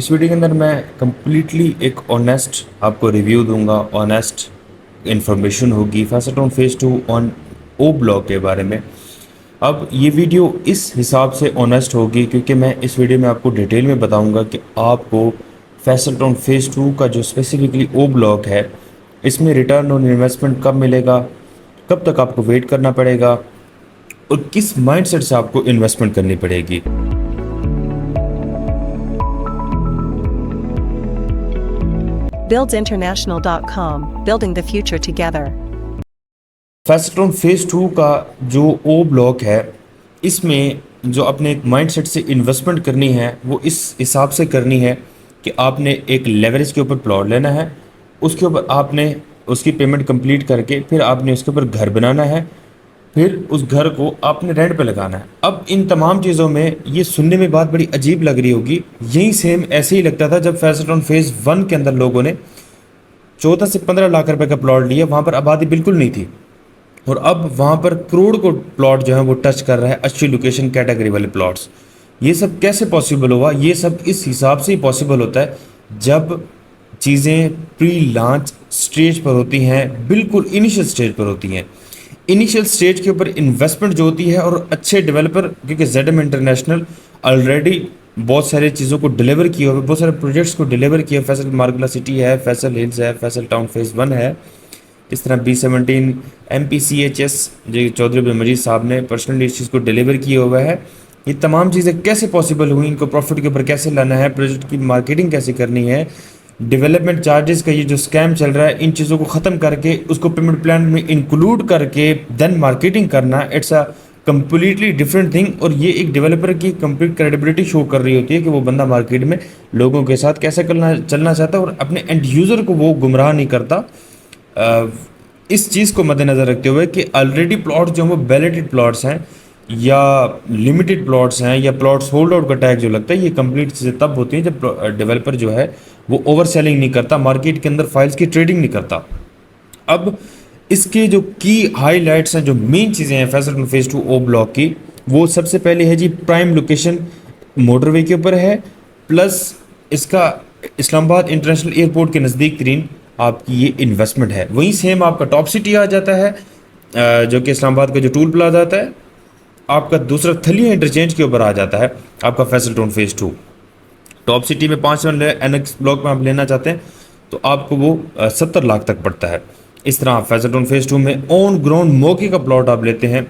इस वीडियो के अंदर मैं कम्प्लीटली एक ऑनेस्ट आपको रिव्यू दूंगा, ऑनेस्ट इन्फॉर्मेशन होगी Faisal town phase 2 on O block के बारे में। अब ये वीडियो इस हिसाब से ऑनेस्ट होगी क्योंकि मैं इस वीडियो में आपको डिटेल में बताऊंगा कि आपको फैसल टाउन फेज़ 2 का जो स्पेसिफिकली ओ ब्लॉक है इसमें रिटर्न ऑन इन्वेस्टमेंट कब मिलेगा, कब तक आपको वेट करना पड़ेगा और किस माइंडसेट से आपको इन्वेस्टमेंट करनी पड़ेगी। buildsinternational.com, building the future together. Faisal town phase 2 का जो ओ ब्लॉक है इसमें जो अपने एक माइंडसेट से इन्वेस्टमेंट करनी है वो इस हिसाब से करनी है कि आपने एक लेवरेज के ऊपर प्लॉट लेना है, उसके ऊपर आपने उसकी पेमेंट कंप्लीट करके फिर आपने उसके ऊपर घर बनाना है, फिर उस घर को आपने रेंट पे लगाना है। अब इन तमाम चीज़ों में ये सुनने में बात बड़ी अजीब लग रही होगी, यही सेम ऐसे ही लगता था जब फैसल टाउन फेज़ 1 के अंदर लोगों ने 14 से 15 लाख रुपए का प्लॉट लिया, वहाँ पर आबादी बिल्कुल नहीं थी और अब वहाँ पर करोड़ को प्लॉट जो है वो टच कर रहा है, अच्छी लोकेशन कैटेगरी वाले प्लॉट्स। ये सब कैसे पॉसिबल हुआ? ये सब इस हिसाब से ही पॉसिबल होता है जब चीज़ें प्री लॉन्च स्टेज पर होती हैं, बिल्कुल इनिशियल स्टेज पर होती हैं। इनिशियल स्टेज के ऊपर इन्वेस्टमेंट जो होती है और अच्छे डेवलपर, क्योंकि ZM इंटरनेशनल ऑलरेडी बहुत सारी चीज़ों को डिलीवर किया हुआ है, बहुत सारे प्रोजेक्ट्स को डिलीवर किया। फैसल मार्गला सिटी है, फैसल हिल्स है, फैसल टाउन फेज़ 1 है, इस तरह B17 MPCHS जो चौधरी अब्दुल मजीद साहब ने पर्सनली इस चीज़ को डिलीवर किया हुआ है। ये तमाम चीज़ें कैसे पॉसिबल हुई, इनको प्रॉफिट के ऊपर कैसे लाना है, प्रोजेक्ट की मार्केटिंग कैसे करनी है, डेवलपमेंट चार्जेस का ये जो स्कैम चल रहा है, इन चीज़ों को ख़त्म करके उसको पेमेंट प्लान में इंक्लूड करके देन मार्केटिंग करना, it's a completely different thing. और ये एक डेवलपर की कंप्लीट क्रेडिबिलिटी शो कर रही होती है कि वो बंदा मार्केट में लोगों के साथ कैसे चलना चाहता है और अपने एंड यूज़र को वो गुमराह नहीं करता। इस चीज़ को मद्देनज़र रखते हुए कि ऑलरेडी प्लॉट जो हैं वो बैलेटेड प्लॉट्स हैं या लिमिटेड प्लॉट्स हैं या प्लॉट्स होल्ड आउट का टैग जो लगता है, ये कंप्लीट चीज़ें तब होती हैं जब डेवलपर जो है वो ओवर सेलिंग नहीं करता, मार्केट के अंदर फाइल्स की ट्रेडिंग नहीं करता। अब इसके जो की हाईलाइट्स हैं, जो मेन चीज़ें हैं फैसल टाउन फेज़ 2 ओ ब्लॉक की, वो सबसे पहले है जी प्राइम लोकेशन मोटरवे के ऊपर है, प्लस इसका इस्लामाबाद इंटरनेशनल एयरपोर्ट के नज़दीक तरीन आपकी ये इन्वेस्टमेंट है। वहीं सेम आपका टॉप सिटी आ जाता है जो कि इस्लामाबाद का जो टूल प्लाजा आता है, आपका दूसरा थलिया इंटरचेंज के ऊपर आ जाता है आपका Faisal town phase 2। Top city में 5 NX ब्लॉक में आप लेना चाहते हैं तो आपको वो 70 लाख तक पड़ता है। इस तरह फैसल टाउन फेज़ 2 में ऑन ग्राउंड मौके का प्लॉट आप लेते हैं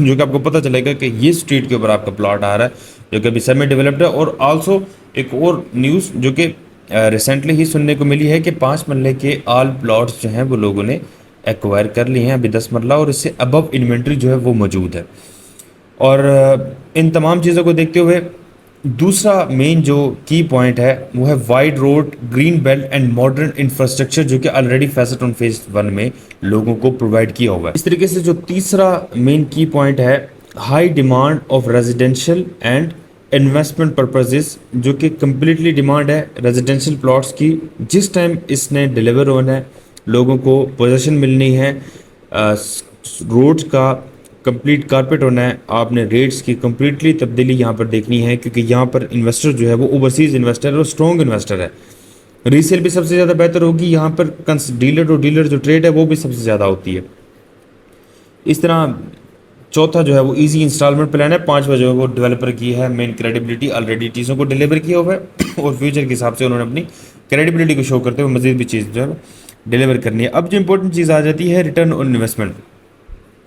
जो कि आपको पता चलेगा कि ये स्ट्रीट के ऊपर आपका प्लॉट आ रहा है जो कि अभी सेमी डेवलप्ड है। और आल्सो एक और न्यूज़ जो कि रिसेंटली ही सुनने को मिली है कि 5 मरले के आल प्लॉट्स जो हैं वो लोगों ने एक्वायर कर लिए हैं अभी 10 मरला, और इससे अबव इन्वेंट्री जो है वो मौजूद है। और इन तमाम चीज़ों को देखते हुए दूसरा मेन जो की पॉइंट है वो है wide road, green belt and modern infrastructure जो कि ऑलरेडी फैसल टाउन फेज़ 1 में लोगों को प्रोवाइड किया हुआ है। इस तरीके से जो तीसरा मेन की पॉइंट है high demand of residential and investment purposes, जो कि कम्प्लीटली डिमांड है रेजिडेंशियल प्लॉट्स की। जिस टाइम इसने डिलीवर होना है, लोगों को पोजीशन मिलनी है, रोड्स का कंप्लीट कारपेट होना है, आपने रेट्स की कंप्लीटली तब्दीली यहाँ पर देखनी है क्योंकि यहाँ पर इन्वेस्टर जो है वो ओवरसीज़ इन्वेस्टर है और स्ट्रॉन्ग इन्वेस्टर है। रीसेल भी सबसे ज़्यादा बेहतर होगी यहाँ पर, डीलर जो ट्रेड है वो भी सबसे ज़्यादा होती है। इस तरह चौथा जो है वो इजी इंस्टॉलमेंट प्लान है। 5वां जो है वो डेवलपर की है मेन क्रेडिबिलिटी, ऑलरेडी चीज़ों को डिलीवर किया हुआ है और फ्यूचर के हिसाब से उन्होंने अपनी क्रेडिबिलिटी को शो करते हुए मज़ीद भी चीज़ जो है डिलीवर करनी है। अब जो इंपॉर्टेंट चीज़ आ जाती है रिटर्न ऑन इन्वेस्टमेंट।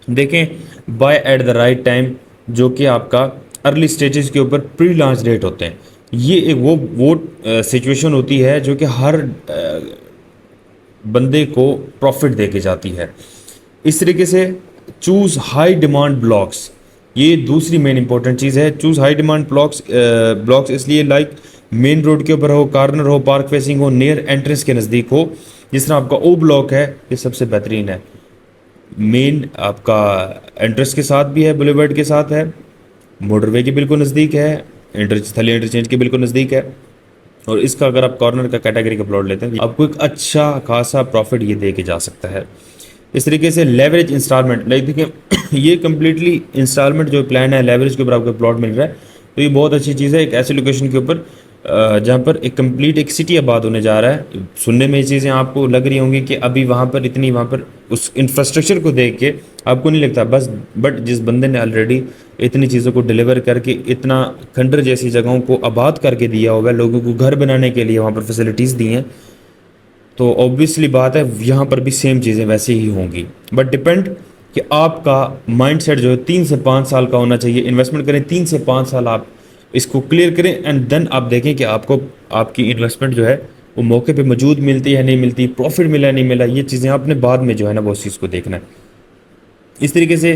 देखें by at the right time, जो कि आपका अर्ली स्टेजेस के ऊपर प्री लॉन्च रेट होते हैं। ये एक वो सिचुएशन होती है जो कि हर बंदे को प्रॉफिट दे के जाती है। इस तरीके से चूज़ हाई डिमांड ब्लॉक्स, ये दूसरी मेन इंपॉर्टेंट चीज़ है। चूज़ हाई डिमांड ब्लॉक्स इसलिए लाइक मेन रोड के ऊपर हो, कॉर्नर हो, पार्क फेसिंग हो, नियर एंट्रेंस के नज़दीक हो। जिस तरह आपका ओ ब्लॉक है ये सबसे बेहतरीन है, मेन आपका एंट्रेंस के साथ भी है, बुलेवर्ड के साथ है, मोटरवे के बिल्कुल नज़दीक है, थलिया इंटरचेंज के बिल्कुल नज़दीक है। और इसका अगर आप कॉर्नर का कैटेगरी का प्लॉट लेते हैं आपको एक अच्छा खासा प्रॉफिट ये दे के जा सकता है। इस तरीके से लेवरेज इंस्टॉलमेंट, लाइक देखिए ये कम्प्लीटली इंस्टॉलमेंट जो प्लान है लेवरेज के ऊपर आपको प्लॉट मिल रहा है, तो ये बहुत अच्छी चीज़ है। एक ऐसी लोकेशन के ऊपर जहाँ पर एक कंप्लीट एक सिटी आबाद होने जा रहा है। सुनने में ये चीज़ें आपको लग रही होंगी कि अभी वहाँ पर उस इंफ्रास्ट्रक्चर को देख के आपको नहीं लगता बस, बट जिस बंदे ने ऑलरेडी इतनी चीज़ों को डिलीवर करके इतना खंडर जैसी जगहों को आबाद करके दिया होगा, लोगों को घर बनाने के लिए वहाँ पर फैसिलिटीज़ दी हैं, तो ऑब्वियसली बात है यहाँ पर भी सेम चीज़ें वैसे ही होंगी। बट डिपेंड कि आपका माइंडसेट जो है 3 से 5 साल का होना चाहिए। इन्वेस्टमेंट करें 3 से 5 साल, आप इसको क्लियर करें एंड देन आप देखें कि आपको आपकी इन्वेस्टमेंट जो है वो मौके पे मौजूद मिलती है नहीं मिलती, प्रॉफिट मिला नहीं मिला, ये चीज़ें आपने बाद में जो है ना वो उस चीज़ को देखना है। इस तरीके से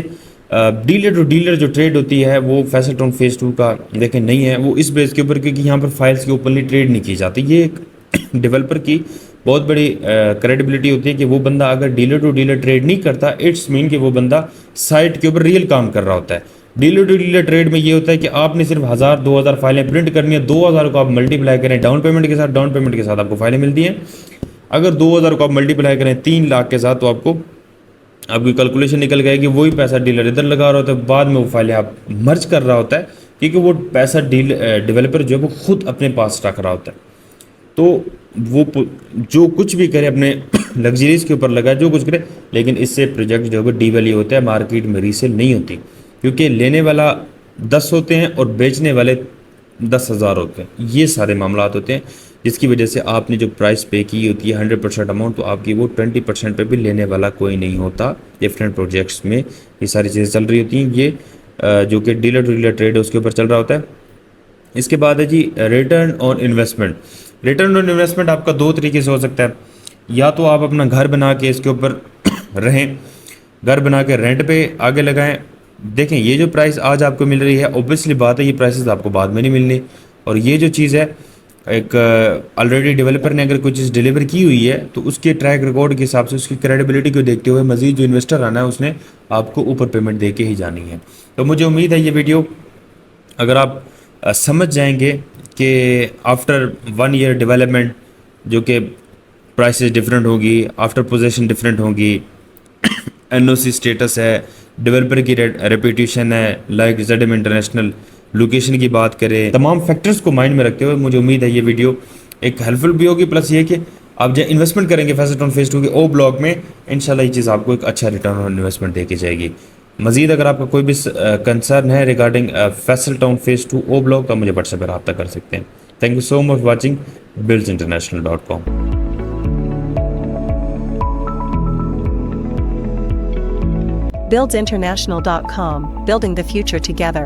डीलर टू डीलर जो ट्रेड होती है वो फैसल टाउन फेज़ 2 का देखें नहीं है, वो इस बेस के ऊपर क्योंकि यहाँ पर फाइल्स के ओपनली ट्रेड नहीं की जाती। ये एक डेवलपर की बहुत बड़ी क्रेडिबिलिटी होती है कि वो बंदा अगर डीलर टू डीलर ट्रेड नहीं करता, इट्स मीन कि वो बंदा साइट के ऊपर रियल काम कर रहा होता है। डीलर टू डीलर ट्रेड में ये होता है कि आपने सिर्फ 1000-2000 फाइलें प्रिंट करनी है, 2000 को आप मल्टीप्लाई करें डाउन पेमेंट के साथ आपको फाइलें मिलती हैं। अगर 2000 को आप मल्टीप्लाई करें 3 लाख के साथ, तो आपकी कैलकुलेशन निकल गया कि वही पैसा डीलर इधर लगा रहा होता है, बाद में वो फाइलें आप मर्ज कर रहा होता है क्योंकि वो पैसा डेवलपर जो है वो खुद अपने पास रख रहा होता है। तो वो जो कुछ भी करे अपने लग्जरीज के ऊपर लगा, जो कुछ करे, लेकिन इससे प्रोजेक्ट जो है डीवैल्यू होता है, मार्केट में रीसेल नहीं होती क्योंकि लेने वाला 10 होते हैं और बेचने वाले 10,000 होते हैं। ये सारे मामला होते हैं जिसकी वजह से आपने जो प्राइस पे की होती है 100% अमाउंट, तो आपकी वो 20% पे भी लेने वाला कोई नहीं होता। डिफरेंट प्रोजेक्ट्स में ये सारी चीज़ें चल रही होती हैं। ये जो कि डीलर टू डीलर ट्रेड है उसके ऊपर चल रहा होता है। इसके बाद है जी return on investment. Return on investment आपका 2 तरीके से हो सकता है, या तो आप अपना घर बना के इसके ऊपर रहें, घर बना के रेंट पे आगे लगाएं। देखें ये जो प्राइस आज आपको मिल रही है, ऑब्वियसली बात है ये प्राइसेस आपको बाद में नहीं मिलनी, और ये जो चीज़ है एक ऑलरेडी डेवलपर ने अगर कोई चीज़ डिलीवर की हुई है तो उसके ट्रैक रिकॉर्ड के हिसाब से उसकी क्रेडिबिलिटी को देखते हुए मज़ीद जो इन्वेस्टर आना है उसने आपको ऊपर पेमेंट दे के ही जानी है। तो मुझे उम्मीद है ये वीडियो अगर आप समझ जाएंगे कि आफ्टर 1 ईयर डेवलपमेंट जो कि प्राइसेस डिफरेंट होगी, आफ्टर पोजेशन डिफरेंट होगी, एनओसी स्टेटस है, डेवलपर की रेपुटेशन है, लाइक ZM इंटरनेशनल, लोकेशन की बात करें, तमाम फैक्टर्स को माइंड में रखते हुए मुझे उम्मीद है ये वीडियो एक हेल्पफुल भी होगी। प्लस ये कि आप जब इन्वेस्टमेंट करेंगे फैसल टाउन फेज़ 2 के ओ ब्लॉक में, इंशाल्लाह ये चीज़ आपको एक अच्छा रिटर्न ऑन इन्वेस्टमेंट दे के जाएगी। मज़ीद अगर आपका कोई भी कंसर्न है रिगार्डिंग फैसल टाउन फेज़ 2 ओ ब्लॉक, तो मुझे व्हाट्सएप पर रब्ता कर सकते हैं। Thank you so much watching buildsinternational.com। buildsinternational.com, building the future together.